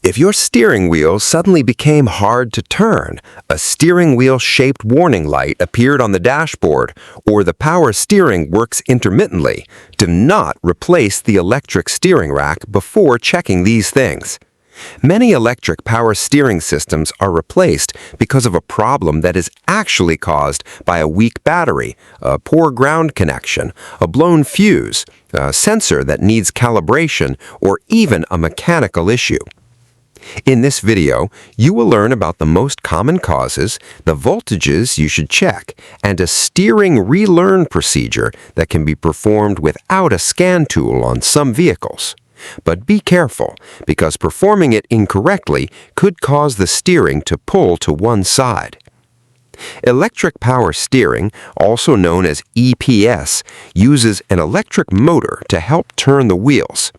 If your steering wheel suddenly became hard to turn, a steering wheel-shaped warning light appeared on the dashboard, or the power steering works intermittently, do not replace the electric steering rack before checking these things. Many electric power steering systems are replaced because of a problem that is actually caused by a weak battery, a poor ground connection, a blown fuse, a sensor that needs calibration, or even a mechanical issue. In this video, you will learn about the most common causes, the voltages you should check, and a steering relearn procedure that can be performed without a scan tool on some vehicles. But be careful, because performing it incorrectly could cause the steering to pull to one side. Electric power steering, also known as EPS, uses an electric motor to help turn the wheels.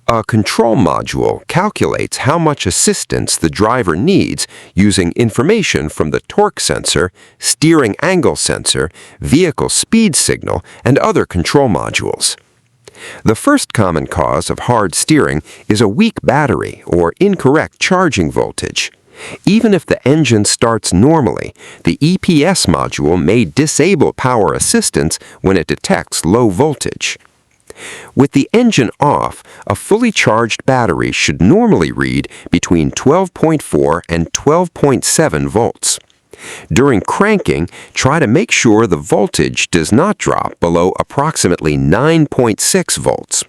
A control module calculates how much assistance the driver needs using information from the torque sensor, steering angle sensor, vehicle speed signal, and other control modules. The first common cause of hard steering is a weak battery or incorrect charging voltage. Even if the engine starts normally, the EPS module may disable power assistance when it detects low voltage. With the engine off, a fully charged battery should normally read between 12.4 and 12.7 volts. During cranking, try to make sure the voltage does not drop below approximately 9.6 volts.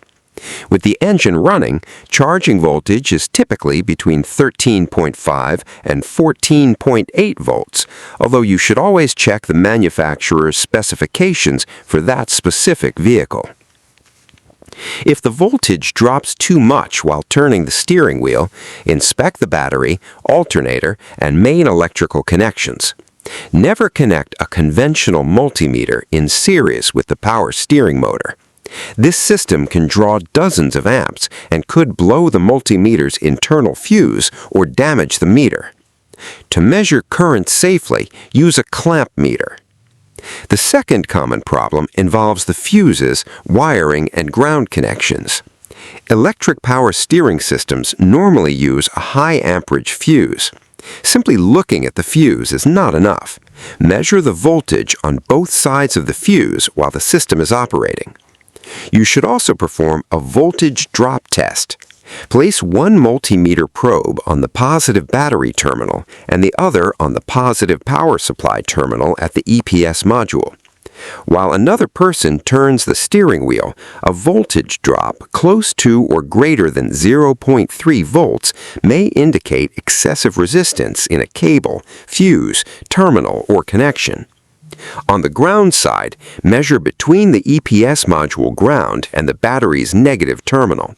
With the engine running, charging voltage is typically between 13.5 and 14.8 volts, although you should always check the manufacturer's specifications for that specific vehicle. If the voltage drops too much while turning the steering wheel, inspect the battery, alternator, and main electrical connections. Never connect a conventional multimeter in series with the power steering motor. This system can draw dozens of amps and could blow the multimeter's internal fuse or damage the meter. To measure current safely, use a clamp meter. The second common problem involves the fuses, wiring, and ground connections. Electric power steering systems normally use a high amperage fuse. Simply looking at the fuse is not enough. Measure the voltage on both sides of the fuse while the system is operating. You should also perform a voltage drop test. Place one multimeter probe on the positive battery terminal and the other on the positive power supply terminal at the EPS module. While another person turns the steering wheel, a voltage drop close to or greater than 0.3 volts may indicate excessive resistance in a cable, fuse, terminal, or connection. On the ground side, measure between the EPS module ground and the battery's negative terminal.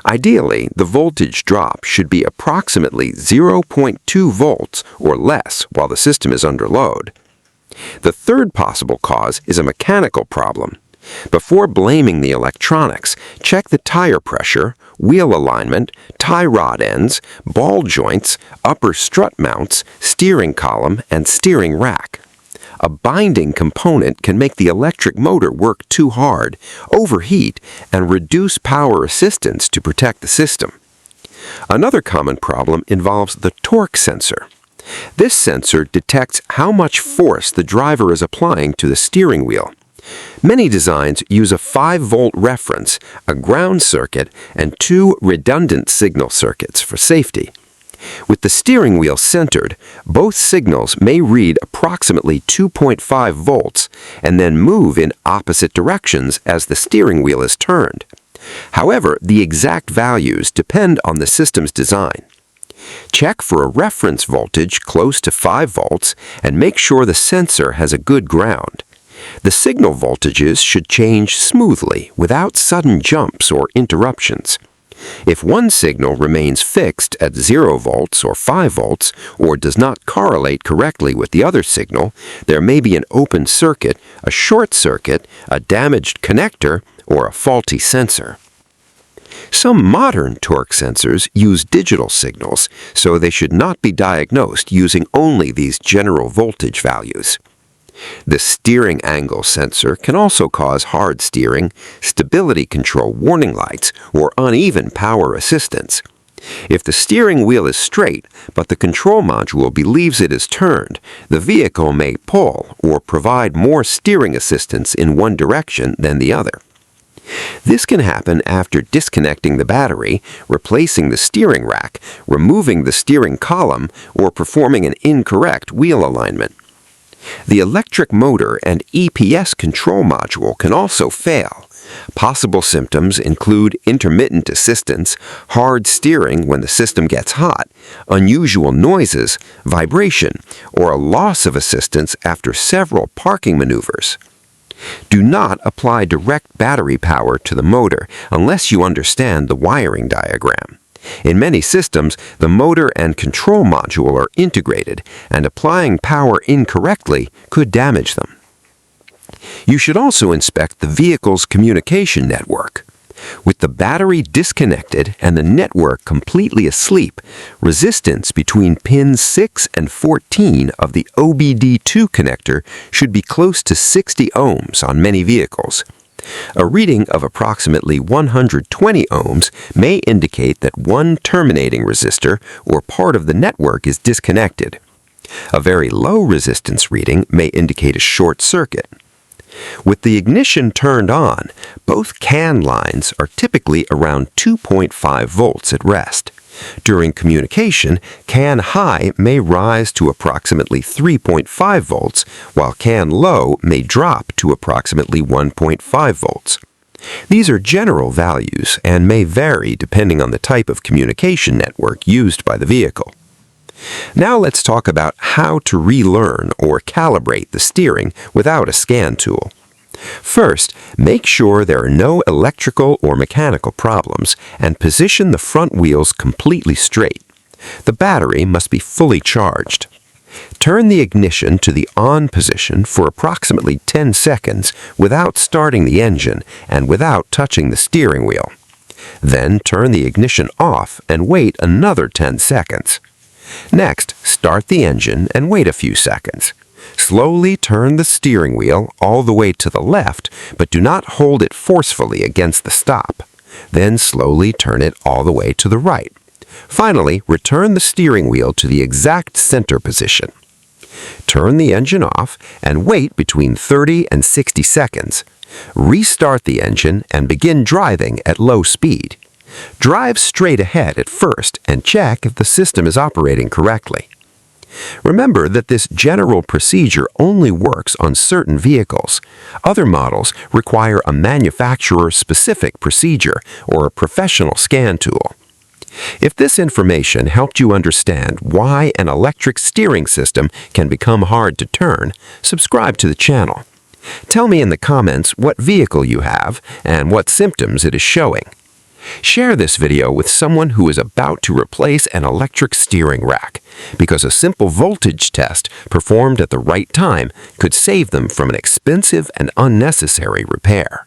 Ideally, the voltage drop should be approximately 0.2 volts or less while the system is under load. The third possible cause is a mechanical problem. Before blaming the electronics, check the tire pressure, wheel alignment, tie rod ends, ball joints, upper strut mounts, steering column, and steering rack. A binding component can make the electric motor work too hard, overheat, and reduce power assistance to protect the system. Another common problem involves the torque sensor. This sensor detects how much force the driver is applying to the steering wheel. Many designs use a 5-volt reference, a ground circuit, and 2 redundant signal circuits for safety. With the steering wheel centered, both signals may read approximately 2.5 volts and then move in opposite directions as the steering wheel is turned. However, the exact values depend on the system's design. Check for a reference voltage close to 5 volts and make sure the sensor has a good ground. The signal voltages should change smoothly without sudden jumps or interruptions. If one signal remains fixed at 0 volts or 5 volts, or does not correlate correctly with the other signal, there may be an open circuit, a short circuit, a damaged connector, or a faulty sensor. Some modern torque sensors use digital signals, so they should not be diagnosed using only these general voltage values. The steering angle sensor can also cause hard steering, stability control warning lights, or uneven power assistance. If the steering wheel is straight, but the control module believes it is turned, the vehicle may pull or provide more steering assistance in one direction than the other. This can happen after disconnecting the battery, replacing the steering rack, removing the steering column, or performing an incorrect wheel alignment. The electric motor and EPS control module can also fail. Possible symptoms include intermittent assistance, hard steering when the system gets hot, unusual noises, vibration, or a loss of assistance after several parking maneuvers. Do not apply direct battery power to the motor unless you understand the wiring diagram. In many systems, the motor and control module are integrated, and applying power incorrectly could damage them. You should also inspect the vehicle's communication network. With the battery disconnected and the network completely asleep, resistance between pins 6 and 14 of the OBD2 connector should be close to 60 ohms on many vehicles. A reading of approximately 120 ohms may indicate that one terminating resistor or part of the network is disconnected. A very low resistance reading may indicate a short circuit. With the ignition turned on, both CAN lines are typically around 2.5 volts at rest. During communication, CAN high may rise to approximately 3.5 volts, while CAN low may drop to approximately 1.5 volts. These are general values and may vary depending on the type of communication network used by the vehicle. Now let's talk about how to relearn or calibrate the steering without a scan tool. First, make sure there are no electrical or mechanical problems and position the front wheels completely straight. The battery must be fully charged. Turn the ignition to the on position for approximately 10 seconds without starting the engine and without touching the steering wheel. Then turn the ignition off and wait another 10 seconds. Next, start the engine and wait a few seconds. Slowly turn the steering wheel all the way to the left, but do not hold it forcefully against the stop. Then slowly turn it all the way to the right. Finally, return the steering wheel to the exact center position. Turn the engine off and wait between 30 and 60 seconds. Restart the engine and begin driving at low speed. Drive straight ahead at first and check if the system is operating correctly. Remember that this general procedure only works on certain vehicles. Other models require a manufacturer-specific procedure or a professional scan tool. If this information helped you understand why an electric steering system can become hard to turn, subscribe to the channel. Tell me in the comments what vehicle you have and what symptoms it is showing. Share this video with someone who is about to replace an electric steering rack, because a simple voltage test performed at the right time could save them from an expensive and unnecessary repair.